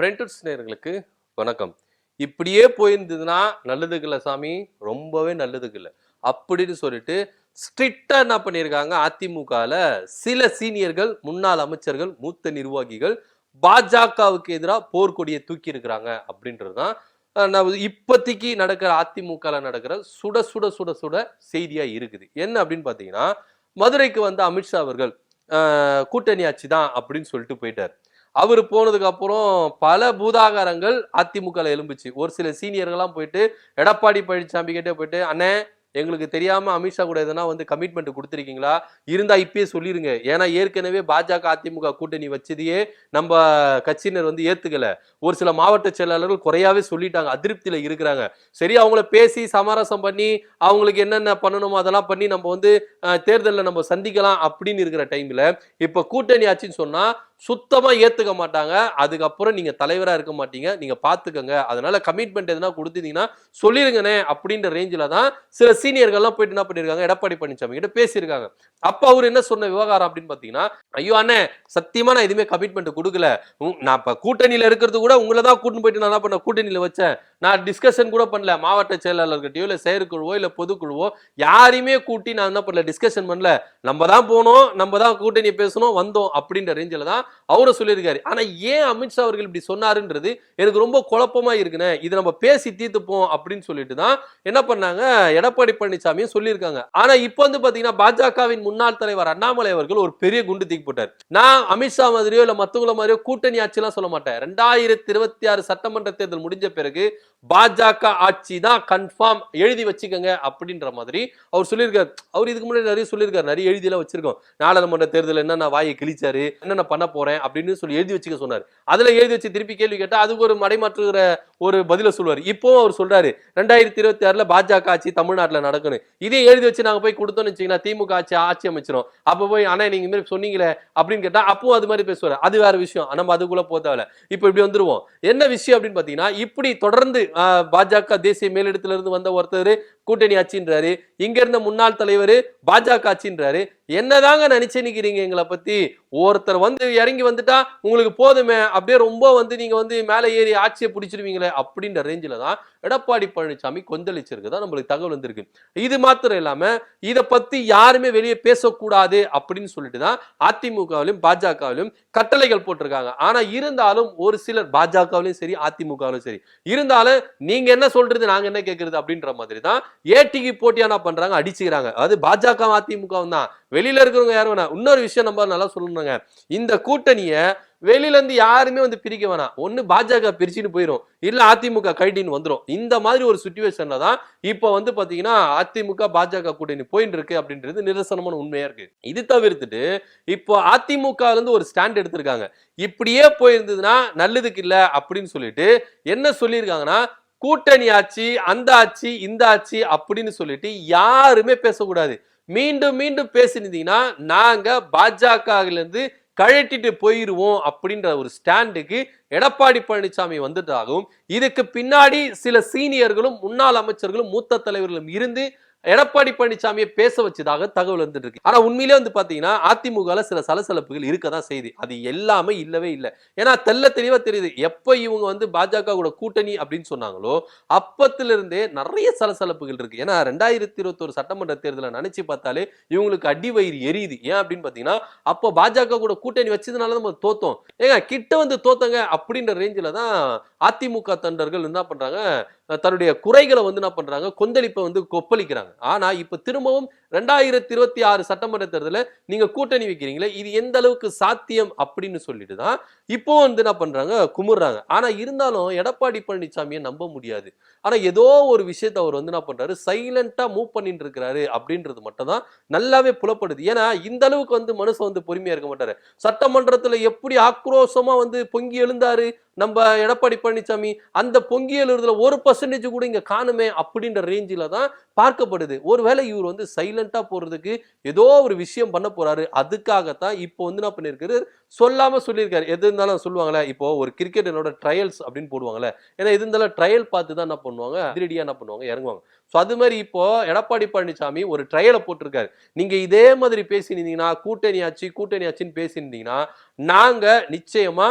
Friends நேயர்களுக்கு வணக்கம். இப்படியே போயிருந்ததுன்னா நல்லதுக்கு இல்ல சாமி, ரொம்பவே நல்லதுக்கு இல்ல. அப்படின்னு சொல்லிட்டு ஸ்ட்ரிக்ட்டா என்ன பண்ணியிருக்காங்க, அதிமுகல சில சீனியர்கள், முன்னாள் அமைச்சர்கள், மூத்த நிர்வாகிகள் பாஜகவுக்கு எதிரா போர்க்கொடியை தூக்கி இருக்கிறாங்க அப்படின்றது தான் இப்போதைக்கு நடக்கிற அதிமுகல நடக்கிற சுட சுட சுட சுட செய்தியா இருக்குது. என்ன அப்படின்னு பார்த்தீங்கன்னா, மதுரைக்கு வந்த அமித்ஷா அவர்கள் கூட்டணி ஆட்சி தான் அப்படின்னு சொல்லிட்டு போயிட்டார். அவரு போனதுக்கு அப்புறம் பல பூதாகாரங்கள் அதிமுகல எழும்புச்சு. ஒரு சில சீனியர்கள்லாம் போயிட்டு எடப்பாடி பழனிசாமி கிட்ட போயிட்டு, அண்ணே எங்களுக்கு தெரியாம அமித்ஷா கூட எதனா கமிட்மெண்ட் குடுத்திருக்கீங்களா? இருந்தா இப்பயே சொல்லிருங்க. ஏன்னா ஏற்கனவே பாஜக, அதிமுக கூட்டணி வச்சதையே நம்ம கட்சியினர் ஏத்துக்கல. ஒரு சில மாவட்ட செயலாளர்கள் குறையாவே சொல்லிட்டாங்க. அதிருப்தியில இருக்கிறாங்க. சரி அவங்கள பேசி சமரசம் பண்ணி அவங்களுக்கு என்னென்ன பண்ணணுமோ அதெல்லாம் பண்ணி நம்ம தேர்தல்ல நம்ம சந்திக்கலாம் அப்படின்னு இருக்கிற டைம்ல இப்ப கூட்டணி ஆச்சுன்னு சொன்னா சுத்தமா ஏத்துக்க மாட்டாங்க. அதுக்கப்புறம் நீங்க தலைவரா இருக்க மாட்டீங்க. நீங்க பாத்துக்கங்க. அதனால கமிட்மெண்ட் எதுனா கொடுத்தீங்கன்னா சொல்லிருங்கனே அப்படின்ற ரேஞ்சில தான் சில சீனியர்கள்லாம் போயிட்டு என்ன பண்ணிருக்காங்க, எடப்பாடி பழனிசாமி கிட்ட பேசியிருக்காங்க. அப்ப அவர் என்ன சொன்ன விவகாரம் அப்படின்னு பாத்தீங்கன்னா, ஐயோ அண்ணே சத்தியமா நான் எதுவுமே கமிட்மெண்ட் கொடுக்கல. நான் இப்ப கூட்டணியில இருக்கிறது கூட உங்களை தான் கூட்டிட்டு போயிட்டு நான் என்ன பண்ண கூட்டணியில வச்சேன். நான் டிஸ்கஷன் கூட பண்ணல. மாவட்ட செயலாளர்கிட்டயோ இல்ல செயற்குழுவோ இல்ல பொதுக்குழுவோ யாரையுமே கூட்டி நான் என்ன பண்ணல, டிஸ்கஷன் பண்ணல. நம்ம தான் போனோம், நம்ம தான் கூட்டணி பேசணும், வந்தோம் அப்படின்ற ரேஞ்சில தான் அவரை சொல்லியிருக்காரு. ஆனா ஏன் அமித்ஷா அவர்கள் இப்படி சொன்னாருன்றது எனக்கு ரொம்ப குழப்பமா இருக்குனே. இது நம்ம பேசி தீர்த்துப்போம் அப்படின்னு சொல்லிட்டு தான் என்ன பண்ணாங்க, எடப்பாடி பழனிசாமியும் சொல்லியிருக்காங்க. ஆனா இப்போ பாத்தீங்கன்னா பாஜகவின் முன்னாள் தலைவர் அண்ணாமலை அவர்கள் ஒரு பெரிய குண்டு தூக்கி போட்டார். நான் அமித்ஷா மாதிரியோ இல்ல மத்தவங்கள மாதிரியோ கூட்டணி ஆட்சிலாம் சொல்ல மாட்டேன். 2026 சட்டமன்ற தேர்தல் முடிஞ்ச பிறகு பாஜக ஆட்சி தான் கன்ஃபார்ம், எழுதி வச்சுக்கோங்க அப்படின்ற மாதிரி அவர் சொல்லியிருக்காரு. அவர் இதுக்கு முன்னாடி நிறைய சொல்லியிருக்காரு, நிறைய எழுதியெல்லாம் வச்சிருக்கோம். நாடாளுமன்ற தேர்தல் என்னென்ன வாயை கிழிச்சாரு, என்னென்ன பண்ண போறேன் அப்படின்னு சொல்லி எழுதி வச்சுக்க சொன்னார். அதுல எழுதி வச்சு திருப்பி கேள்வி கேட்டா அதுக்கு ஒரு மடைமாற்றுகிற ஒரு பதில சொல்லுவார். இப்போ அவர் சொல்றாரு 2026 பாஜக ஆட்சி தமிழ்நாட்டில் நடக்கணும். இதே எழுதி வச்சு நாங்க போய் கொடுத்தோம்னு வச்சீங்கன்னா திமுக ஆட்சி அமைச்சிரும். அப்ப போய் ஆனா நீங்க இந்த மாதிரி சொன்னீங்களே அப்படின்னு கேட்டா அப்போ அது மாதிரி பேசுவாரு. அது வேற விஷயம், நம்ம அதுக்குள்ள போதவல. இப்ப இப்படி வந்துருவோம். என்ன விஷயம் அப்படின்னு பாத்தீங்கன்னா, இப்படி தொடர்ந்து பாஜக தேசிய மேலிடத்துல இருந்து வந்த ஒருத்தர் கூட்டணி ஆட்சின்றாரு, இங்க இருந்த முன்னாள் தலைவர் பாஜக ஆட்சின்றாரு. என்னதாங்க நினைச்சு நிக்கிறீங்க எங்களை பத்தி? ஒருத்தர் இறங்கி வந்துட்டா உங்களுக்கு போதுமே, அப்படியே ரொம்ப நீங்க மேல ஏறி ஆட்சியை பிடிச்சிருவீங்களே அப்படின்ற ரேஞ்சில தான் எடப்பாடி பழனிசாமி கொந்தளிச்சிருக்குதான் நம்மளுக்கு தகவல் வந்திருக்கு. இது மாத்திரம் இல்லாம இத பத்தி யாருமே வெளியே பேசக்கூடாது அப்படின்னு சொல்லிட்டு தான் அதிமுகவிலும் பாஜகவிலும் கட்டளைகள் போட்டிருக்காங்க. ஆனா இருந்தாலும் ஒரு சிலர் பாஜகவிலும் சரி அதிமுகவிலும் சரி இருந்தாலும் நீங்க என்ன சொல்றது நாங்க என்ன கேட்கறது அப்படின்ற மாதிரி தான் ஏடிக்கு போட்டியா என்ன பண்றாங்க, அடிச்சுக்கிறாங்க. அது பாஜக அதிமுகவும் தான், வெளியில இருக்கிறவங்க யாரும் வேணாம். இன்னொரு விஷயம் நம்ம நல்லா சொல்லணுங்க, இந்த கூட்டணிய வெளியில இருந்து யாருமே பிரிக்க வேணாம். ஒண்ணு பாஜக பிரிச்சுன்னு போயிடும், இல்ல அதிமுக கைடின்னு வந்துடும். இந்த மாதிரி ஒரு சிச்சுவேஷன்ல தான் இப்ப பாத்தீங்கன்னா அதிமுக பாஜக கூட்டணி போயிட்டு இருக்கு அப்படின்றது நிதர்சனமான உண்மையா இருக்கு. இது தவிர்த்துட்டு இப்போ அதிமுக இருந்து ஒரு ஸ்டாண்ட் எடுத்திருக்காங்க. இப்படியே போயிருந்ததுன்னா நல்லதுக்கு இல்ல அப்படின்னு சொல்லிட்டு என்ன சொல்லியிருக்காங்கன்னா, கூட்டணி ஆட்சி, அந்த ஆட்சி, இந்த ஆட்சி அப்படின்னு சொல்லிட்டு யாருமே பேசக்கூடாது. மீண்டும் மீண்டும் பேசினீங்கன்னா நாங்க பாஜக இருந்து கழட்டிட்டு போயிருவோம் அப்படின்ற ஒரு ஸ்டாண்டுக்கு எடப்பாடி பழனிசாமி வந்துட்டாகவும், இதுக்கு பின்னாடி சில சீனியர்களும் முன்னாள் அமைச்சர்களும் மூத்த தலைவர்களும் இருந்து எடப்பாடி பழனிசாமியை பேச வச்சதாக தகவல் வந்துட்டு இருக்கு. ஆனா உண்மையிலே பாத்தீங்கன்னா அதிமுகல சில சலசலப்புகள் இருக்கதான் செய்தி. அது எல்லாமே இல்லவே இல்லை. ஏன்னா தெல்ல தெளிவா தெரியுது, எப்ப இவங்க பாஜக கூட கூட்டணி அப்படின்னு சொன்னாங்களோ அப்பத்துல இருந்தே நிறைய சலசலப்புகள் இருக்கு. ஏன்னா 2021 சட்டமன்ற தேர்தலை நினைச்சு பார்த்தாலே இவங்களுக்கு அடி வயிறு எரியுது. ஏன் அப்படின்னு பாத்தீங்கன்னா, அப்போ பாஜக கூட கூட்டணி வச்சதுனால நம்ம தோத்தோம். ஏங்க கிட்ட தோத்தங்க அப்படின்ற ரேஞ்சில தான் அதிமுக தொண்டர்கள் என்ன பண்றாங்க, தன்னுடைய குறைகளை என்ன பண்றாங்க, கொந்தளிப்பை கொப்பளிக்கிறாங்க. ஆனா இப்ப திரும்பவும் 2026 சட்டமன்ற தேர்தலில் நீங்க கூட்டணி வைக்கிறீங்களே, இது எந்த அளவுக்கு சாத்தியம் அப்படின்னு சொல்லிட்டு தான் இப்போ என்ன பண்றாங்க, குமுறாங்க. ஆனா இருந்தாலும் எடப்பாடி பழனிசாமியை நம்ப முடியாது. ஆனா ஏதோ ஒரு விஷயத்தை அவர் என்ன பண்றாரு, சைலண்டா மூவ் பண்ணிட்டு இருக்கிறாரு அப்படின்றது மட்டும் தான் நல்லாவே புலப்படுது. ஏன்னா இந்த அளவுக்கு மனுஷன் பொறுமையா இருக்க மாட்டாரு. சட்டமன்றத்துல எப்படி ஆக்ரோஷமா பொங்கி எழுந்தாரு நம்ம எடப்பாடி பழனிசாமி, அந்த பொங்கி எழுறதுல 1% கூட இங்க காணுமே அப்படின்ற ரேஞ்சில தான் பார்க்கப்படுது. ஒருவேளை இவர் சைலண்டா போறதுக்கு ஏதோ ஒரு விஷயம் பண்ண போறாரு. அதுக்காகத்தான் இப்போ என்ன பண்ணிருக்காரு, சொல்லாம சொல்லியிருக்காரு. எது இருந்தாலும் சொல்லுவாங்களே, இப்போ ஒரு கிரிக்கெட்டரோட ட்ரையல்ஸ் அப்படின்னு போடுவாங்கல்ல. ஏன்னா எது இருந்தாலும் ட்ரையல் பார்த்து தான் என்ன பண்ணுவாங்க, அதிரடியா என்ன பண்ணுவாங்க, இறங்குவாங்க. ஸோ அது மாதிரி இப்போ எடப்பாடி பழனிசாமி ஒரு ட்ரையலை போட்டிருக்காரு. நீங்க இதே மாதிரி பேசினீங்கன்னா, கூட்டணி ஆச்சு கூட்டணி ஆச்சுன்னு பேசியிருந்தீங்கன்னா, நாங்க நிச்சயமா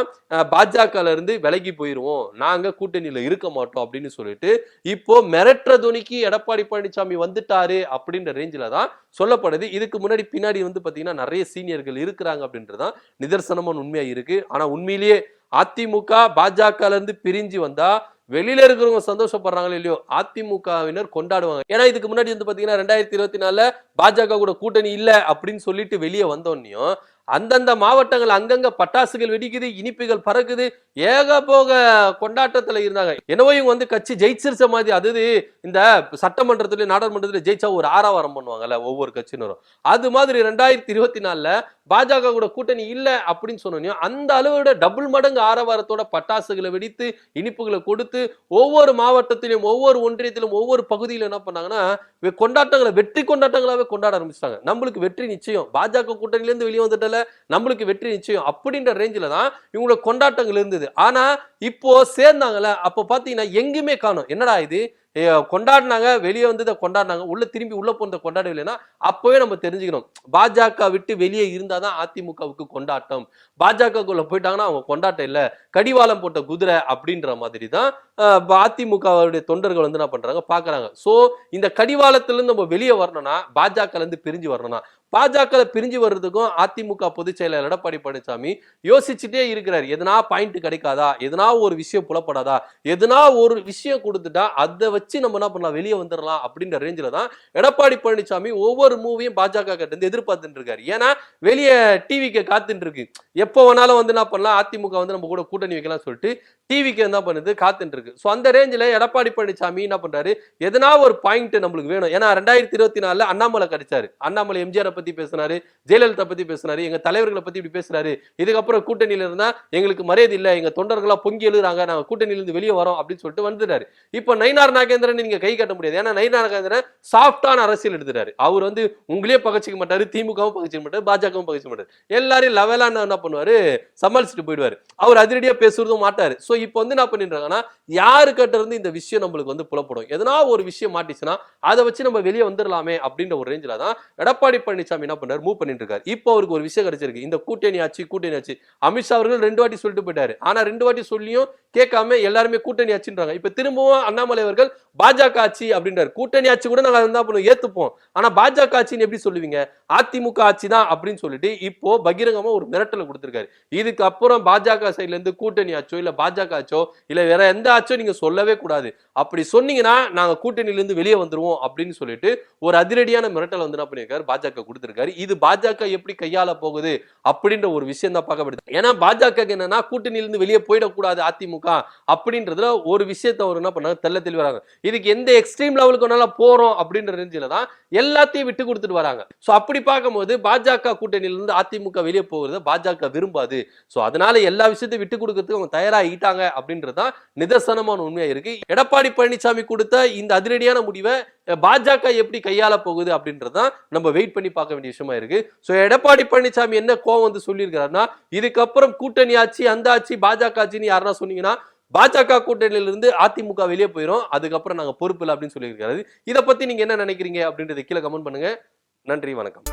பாஜகல இருந்து விலகி போயிருவோம், நாங்க கூட்டணியில இருக்க மாட்டோம் அப்படின்னு சொல்லிட்டு இப்போ மிரட்டுற துணிக்கு எடப்பாடி பழனிசாமி வந்துட்டாரு அப்படின்ற ரேஞ்சில தான் சொல்லப்படுது. இதுக்கு முன்னாடி பின்னாடி வந்து பாத்தீங்கன்னா நிறைய சீனியர்கள் இருக்கிறாங்க அப்படின்றதான் நிதர்சனமான உண்மையா இருக்கு. ஆனா உண்மையிலேயே அதிமுக பாஜக இருந்து பிரிஞ்சு வந்தா வெளியில இருக்கிறவங்க சந்தோஷப்படுறாங்களோ இல்லையோ, அதிமுகவினர் கொண்டாடுவாங்க. ஏன்னா இதுக்கு முன்னாடி வந்து பாத்தீங்கன்னா 2024 பாஜக கூட கூட்டணி இல்ல அப்படின்னு சொல்லிட்டு வெளியே வந்தோன்னையும் அந்தந்த மாவட்டங்கள் அங்கங்க பட்டாசுகள் வெடிக்குது, இனிப்புகள் பறக்குது, ஏகபோக கொண்டாட்டத்துல இருந்தாங்க. என்னவோ இவங்க வந்து கட்சி ஜெயிச்சிருச்ச மாதிரி. அது இந்த சட்டமன்றத்துல நாடாளுமன்றத்துல ஜெயிச்சா ஒரு ஆரவாரம் பண்ணுவாங்கல்ல ஒவ்வொரு கட்சியினரும், அது மாதிரி 2024 பாஜக கூட கூட்டணி இல்ல அப்படின்னு சொன்னோம். அந்த அளவோட டபுள் மடங்கு ஆரவாரத்தோட பட்டாசுகளை வெடித்து இனிப்புகளை கொடுத்து ஒவ்வொரு மாவட்டத்திலும் ஒவ்வொரு ஒன்றியத்திலும் ஒவ்வொரு பகுதியிலும் என்ன பண்ணாங்கன்னா கொண்டாட்டங்களை வெற்றி கொண்டாட்டங்களாவே கொண்டாட ஆரம்பிச்சிட்டாங்க. நம்மளுக்கு வெற்றி நிச்சயம், பாஜக கூட்டணியில இருந்து வெளியே வந்துட்டல நம்மளுக்கு வெற்றி நிச்சயம் அப்படின்ற ரேஞ்சில தான் இவங்களோட கொண்டாட்டங்கள் இருந்தது. ஆனா இப்போ சேர்ந்தாங்கல்ல, அப்ப பாத்தீங்கன்னா எங்குமே காணும். என்னடா இது கொண்டாடினாங்க, வெளியே வந்து கொண்டாடினாங்க, உள்ள திரும்பி உள்ள போன கொண்டாடவில்லைன்னா அப்பவே நம்ம தெரிஞ்சுக்கணும், பாஜக விட்டு வெளியே இருந்தாதான் அதிமுகவுக்கு கொண்டாட்டம். பாஜகக்குள்ள போயிட்டாங்கன்னா அவங்க கொண்டாட்டம் இல்ல, கடிவாளம் போட்ட குதிரை அப்படின்ற மாதிரி தான் அதிமுகவுடைய தொண்டர்கள் வந்து என்ன பண்றாங்க பாக்குறாங்க. சோ இந்த கடிவாளத்துல இருந்து நம்ம வெளியே வரணும்னா, பாஜக இருந்து பிரிஞ்சு வரணும்னா, பாஜக பிரிஞ்சு வர்றதுக்கும் அதிமுக பொதுச் செயலாளர் எடப்பாடி பழனிசாமி யோசிச்சுட்டே இருக்கிறார். எதனா பாயிண்ட் கிடைக்காதா, எதனா ஒரு விஷயம் புலப்படாதா, எதனா ஒரு விஷயம் கொடுத்துட்டா அதை வச்சு நம்ம என்ன பண்ணலாம், வெளியே வந்துடலாம் அப்படின்ற ரேஞ்சில தான் எடப்பாடி பழனிசாமி ஒவ்வொரு மூவியும் பாஜக கிட்ட இருந்து எதிர்பார்த்துட்டு இருக்காரு. ஏன்னா வெளியே டிவிக்கு காத்துட்டு இருக்கு, எப்போ வேணாலும் வந்து என்ன பண்ணலாம், அதிமுக வந்து நம்ம கூட கூட்டணி வைக்கலாம் சொல்லிட்டு டிவிக்கு என்ன பண்ணுது, காத்துட்டு இருக்கு. சோ அந்த ரேஞ்சில எடப்பாடி பழனிசாமி என்ன பண்றாரு, எதனா ஒரு பாயிண்ட் நம்மளுக்கு வேணும். ஏன்னா 2024 அண்ணாமலை கிடைச்சாரு, அண்ணாமலை எம்ஜிஆர் பத்தி பேசினாரு, ஜெயலலிதா பத்தி பேசினாரு, எங்க தலைவர்களை பத்தி இப்படி பேசுறாரு, இதுக்கப்புறம் கூட்டணியில இருந்தா எங்களுக்கு மரியாதை இல்ல, எங்க தொண்டர்களா பொங்கி எழுதுறாங்க, நாங்க கூட்டணியில இருந்து வெளியே வரோம் அப்படின்னு சொல்லிட்டு வந்துட்டாரு. இப்ப நயினார் நாகேந்திரன் நீங்க கை கட்ட முடியாது. ஏன்னா நயினார் நாகேந்திரன் சாஃப்டான அரசியல் எடுத்துட்டாரு. அவர் வந்து உங்களையே பகச்சிக்க மாட்டாரு, திமுகவும் பகச்சிக்க மாட்டாரு, பாஜகவும் பகச்சிக்க மாட்டாரு, எல்லாரையும் லெவலான என்ன பண்ணுவாரு, சமாளிச்சுட்டு போயிடுவாரு. அவர் அதிரடியா பேசுறதும் மாட்டாரு. சோ இப்போ வந்து என்ன பண்ணிடுறாங்கன்னா, யாரு கிட்ட இருந்து இந்த விஷயம் நம்மளுக்கு வந்து புலப்படும், எதனா ஒரு விஷயம் மாட்டிச்சுன்னா அதை வச்சு நம்ம வெளியே வந்துடலாமே அப்படின்ற ஒரு ரேஞ்சில தான் எடப்பாடி பழனிசாமி என்ன பண்றாரு, மூவ் பண்ணிட்டு இருக்காரு. இப்போ அவருக்கு ஒரு விஷயம் கிடைச்சிருக்கு, இந்த கூட்டணி ஆச்சு கூட்டணி ஆச்சு. அமித்ஷா அவர்கள் 2 வாட்டி சொல்லிட்டு போயிட்டாரு. ஆனா 2 வாட்டி சொல்லியும் கேட்காம எல்லாருமே கூட்டணி ஆச்சுன்றாங்க. இப்ப திரும்பவும் அண்ணாமலை அவர்கள் பாஜக ஆட்சி அப்படின்றாரு. கூட்டணி ஆட்சி கூட நாங்க என்ன பண்ணுவோம், ஏத்துப்போம், ஆனா பாஜக ஆட்சின்னு எப்படி சொல்லுவீங்க, அதிமுக ஆட்சி தான் அப்படின்னு சொல்லிட்டு இப்போ பகிரங்கமா ஒரு மிரட்டலை கொடுத்திருக்காரு. இதுக்கு அப்புறம் பாஜக சைட்ல இருந்து கூட்டணி ஆச்சோ இல்ல பாஜக ஆச்சோ இல்ல வேற எந்த ஆச்சோ நீங்க சொல்லவே கூடாது, அப்படி சொன்னீங்கன்னா நாங்க கூட்டணியில இருந்து வெளியே வந்துருவோம் அப்படின்னு சொல்லிட்டு ஒரு அதிரடியான மிரட்டல் வந்து என்ன பண்ணிருக்காரு, பாஜக கொடுத்திருக்காரு. இது பாஜக எப்படி கையாள போகுது அப்படின்ற ஒரு விஷயம் தான் பார்க்கப்படுது. ஏன்னா பாஜக என்னன்னா கூட்டணியில இருந்து வெளியே போயிடக்கூடாது அதிமுக அப்படின்றதுல ஒரு விஷயத்தை அவர் என்ன பண்ணாங்க, தெல்ல தெளிவாங்க. இதுக்கு எந்த எக்ஸ்ட்ரீம் லெவலுக்கு வேணாலும் போறோம் அப்படின்ற ரேஞ்சில தான் எல்லாத்தையும் விட்டு கொடுத்துட்டு வராங்க. சோ அப்படி பார்க்கும்போது பாஜக கூட்டணியில இருந்து அதிமுக வெளியே போகிறத பாஜக விரும்பாது. சோ அதனால எல்லா விஷயத்தையும் விட்டு கொடுக்கறதுக்கு அவங்க தயாராகிட்டாங்க அப்படின்றதுதான் நிதர்சனமான உண்மையா இருக்கு. எடப்பாடி பழனிசாமி கொடுத்த இந்த அதிரடியான முடிவை பாஜக எப்படி கையாள போகுது அப்படின்றதான் நம்ம வெயிட் பண்ணி பார்க்க வேண்டிய விஷயமா இருக்கு. சோ எடப்பாடி பழனிசாமி என்ன கோவம் வந்து சொல்லியிருக்காருன்னா, இதுக்கப்புறம் கூட்டணி ஆட்சி அந்த ஆட்சி பாஜக ஆட்சின்னு யாரா சொன்னீங்கன்னா பாஜக கூட்டணியில இருந்து அதிமுக வெளியே போயிடும், அதுக்கப்புறம் நாங்க பொறுப்பு இல்லை அப்படின்னு சொல்லியிருக்காரு. இதை பத்தி நீங்க என்ன நினைக்கிறீங்க அப்படின்றத கீழே கமெண்ட் பண்ணுங்க. நன்றி, வணக்கம்.